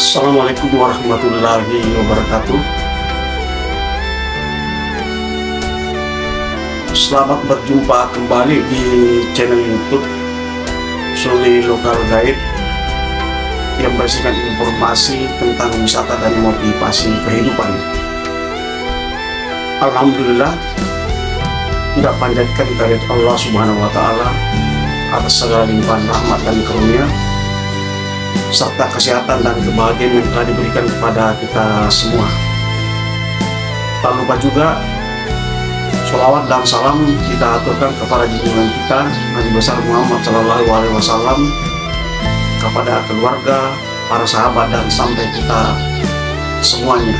Assalamualaikum warahmatullahi wabarakatuh. Selamat berjumpa kembali di channel YouTube Suli Lokal Guide yang berisikan informasi tentang wisata dan motivasi kehidupan. Alhamdulillah, kita panjatkan kehadirat Allah Subhanahu wa Ta'ala atas segala limpahan rahmat dan karunia serta kesehatan dan kebahagiaan yang telah diberikan kepada kita semua. Tak lupa juga sholawat dan salam kita aturkan kepada junjungan kita Nabi besar Muhammad Sallallahu Alaihi Wasallam, kepada keluarga, para sahabat dan sampai kita semuanya.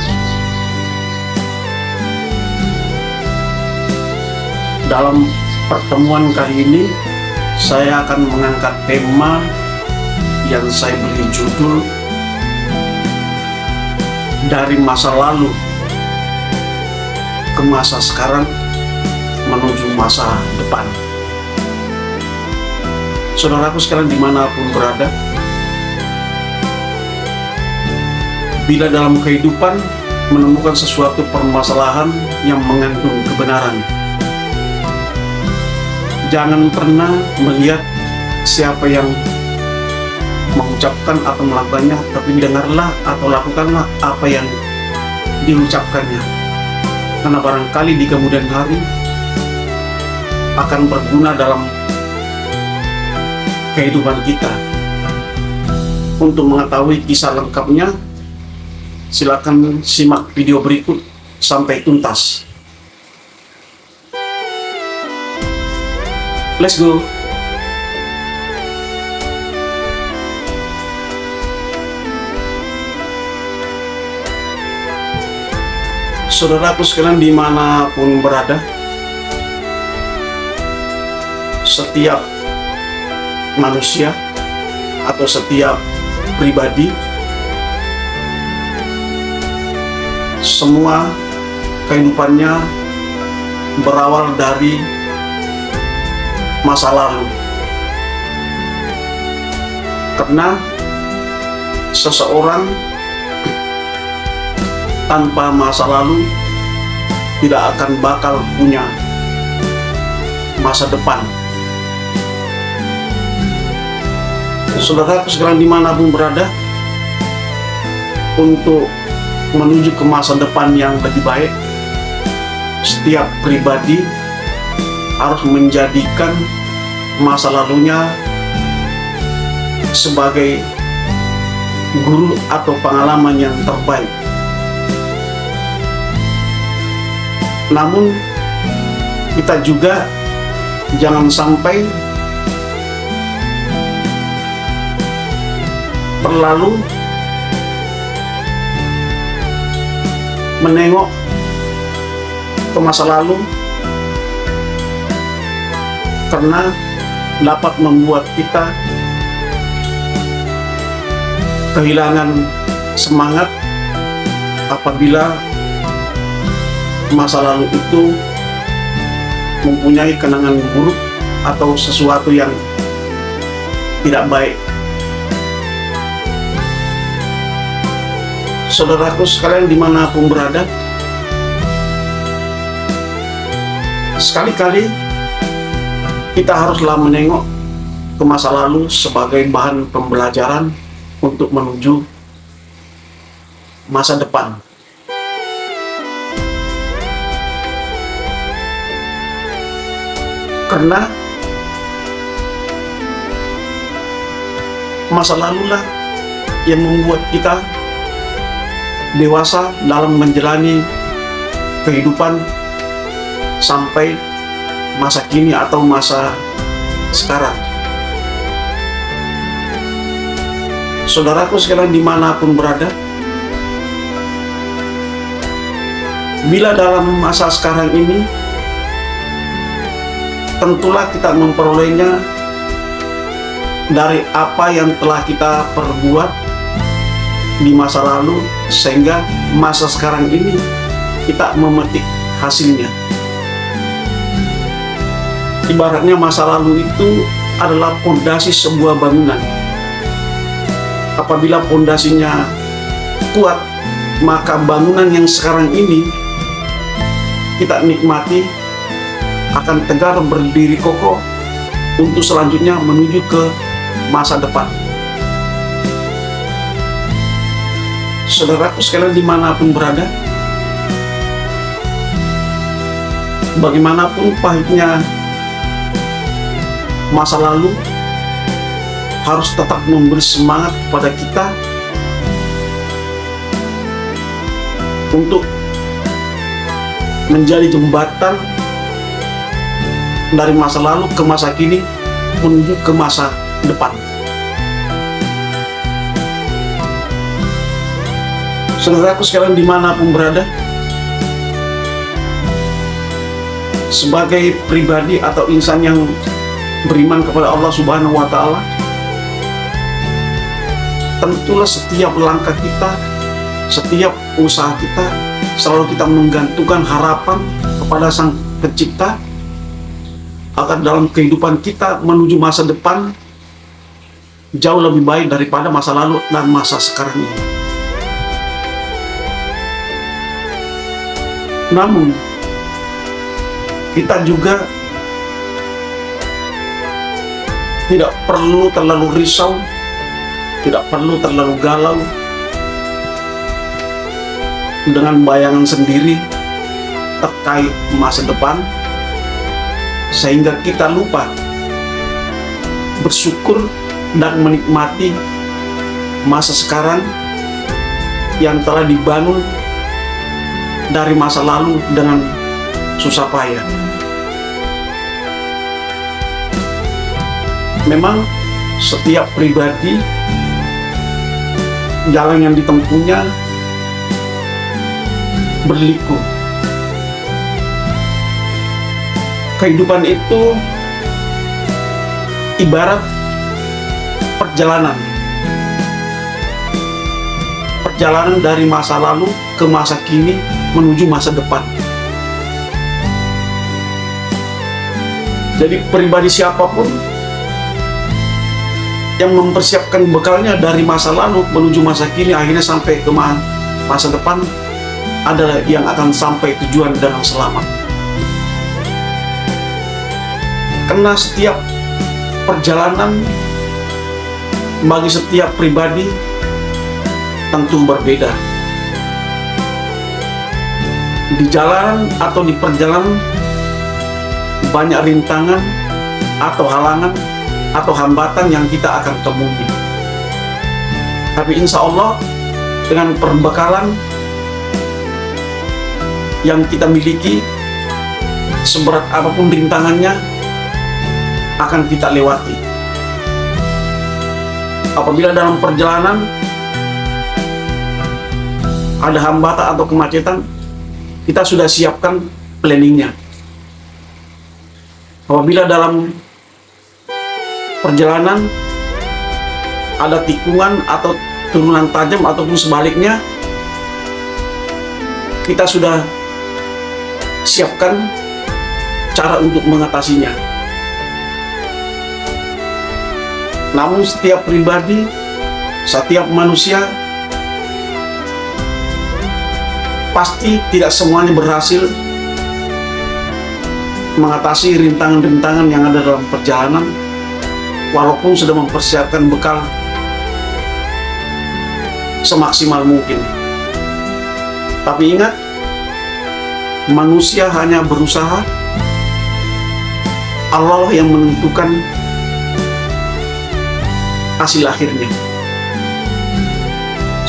Dalam pertemuan kali ini saya akan mengangkat tema yang saya beri judul dari masa lalu ke masa sekarang menuju masa depan. Saudaraku sekalian dimanapun berada, bila dalam kehidupan menemukan sesuatu permasalahan yang mengandung kebenaran, jangan pernah melihat siapa yang mengucapkan atau melakukannya, tapi dengarlah atau lakukanlah apa yang diucapkannya, karena barangkali di kemudian hari akan berguna dalam kehidupan kita. Untuk mengetahui kisah lengkapnya, silakan simak video berikut sampai tuntas. Let's go. Saudaraku sekalian dimanapun berada, setiap manusia atau setiap pribadi, semua kehidupannya berawal dari masa lalu. Karena seseorang tanpa masa lalu tidak akan bakal punya masa depan. Saudara sekalian dimanapun berada, untuk menuju ke masa depan yang lebih baik, setiap pribadi harus menjadikan masa lalunya sebagai guru atau pengalaman yang terbaik. Namun kita juga jangan sampai terlalu menengok ke masa lalu, karena dapat membuat kita kehilangan semangat apabila masa lalu itu mempunyai kenangan buruk atau sesuatu yang tidak baik. Saudaraku sekalian dimanapun berada, sekali-kali kita haruslah menengok ke masa lalu sebagai bahan pembelajaran untuk menuju masa depan. Karena masa lalulah yang membuat kita dewasa dalam menjalani kehidupan sampai masa kini atau masa sekarang. Saudaraku sekalian dimanapun berada, bila dalam masa sekarang ini tentulah kita memperolehnya dari apa yang telah kita perbuat di masa lalu, sehingga masa sekarang ini kita memetik hasilnya. Ibaratnya masa lalu itu adalah pondasi sebuah bangunan. Apabila pondasinya kuat, maka bangunan yang sekarang ini kita nikmati akan tegar berdiri kokoh untuk selanjutnya menuju ke masa depan. Saudaraku sekalian dimanapun berada, bagaimanapun pahitnya masa lalu, harus tetap memberi semangat kepada kita untuk menjadi jembatan dari masa lalu ke masa kini menuju ke masa depan. Saudaraku sekalian dimanapun berada, sebagai pribadi atau insan yang beriman kepada Allah Subhanahu wa Ta'ala, tentulah setiap langkah kita, setiap usaha kita, selalu kita menggantungkan harapan kepada Sang Pencipta agar dalam kehidupan kita menuju masa depan jauh lebih baik daripada masa lalu dan masa sekarang ini. Namun kita juga tidak perlu terlalu risau, tidak perlu terlalu galau dengan bayangan sendiri terkait masa depan, sehingga kita lupa bersyukur dan menikmati masa sekarang yang telah dibangun dari masa lalu dengan susah payah. Memang setiap pribadi jalan yang ditempuhnya berliku. Kehidupan itu ibarat perjalanan dari masa lalu ke masa kini menuju masa depan. Jadi pribadi siapapun yang mempersiapkan bekalnya dari masa lalu menuju masa kini, akhirnya sampai ke masa depan, adalah yang akan sampai tujuan dengan selamat. Karena setiap perjalanan bagi setiap pribadi tentu berbeda. Di jalan atau di perjalanan banyak rintangan atau halangan atau hambatan yang kita akan temui. Tapi insya Allah dengan perbekalan yang kita miliki, seberat apapun rintangannya akan kita lewati. Apabila dalam perjalanan ada hambatan atau kemacetan, kita sudah siapkan planningnya. Apabila dalam perjalanan ada tikungan atau turunan tajam ataupun sebaliknya, kita sudah siapkan cara untuk mengatasinya. Namun setiap pribadi, setiap manusia pasti tidak semuanya berhasil mengatasi rintangan-rintangan yang ada dalam perjalanan, walaupun sudah mempersiapkan bekal semaksimal mungkin. Tapi ingat, manusia hanya berusaha, Allah yang menentukan hasil akhirnya.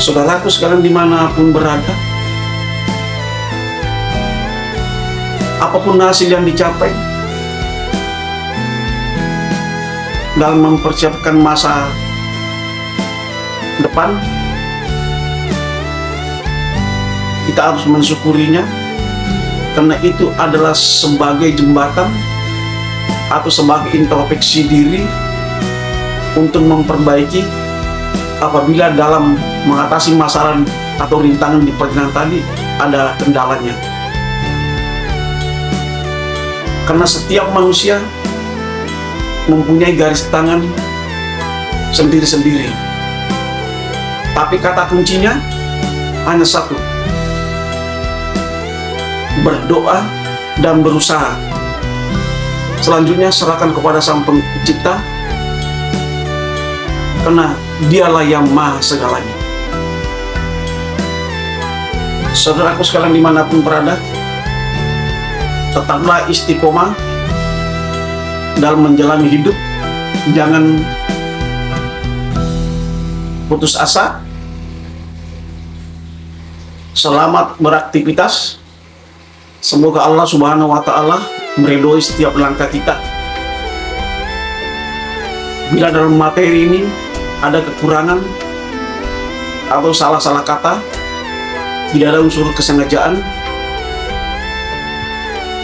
Saudaraku sekalian dimanapun berada, apapun hasil yang dicapai dalam mempersiapkan masa depan, kita harus mensyukurinya, karena itu adalah sebagai jembatan atau sebagai introspeksi diri untuk memperbaiki apabila dalam mengatasi masalah atau rintangan di perjalanan tadi ada kendalanya. Karena setiap manusia mempunyai garis tangan sendiri-sendiri. Tapi kata kuncinya hanya satu: berdoa dan berusaha. Selanjutnya serahkan kepada Sang Pencipta, karena Dialah yang maha segalanya. Saudaraku sekalian dimanapun berada, tetaplah istiqomah dalam menjalani hidup. Jangan putus asa. Selamat beraktivitas. Semoga Allah Subhanahu wa Ta'ala meridhoi setiap langkah kita. Bila dalam materi ini ada kekurangan atau salah-salah kata, tidak ada unsur kesengajaan,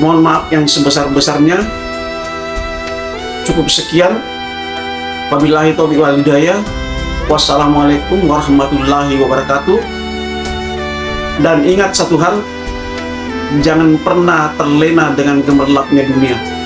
mohon maaf yang sebesar-besarnya. Cukup sekian. Wabillahi taufiq wal hidayah. Wassalamualaikum warahmatullahi wabarakatuh. Dan ingat satu hal, jangan pernah terlena dengan gemerlapnya dunia.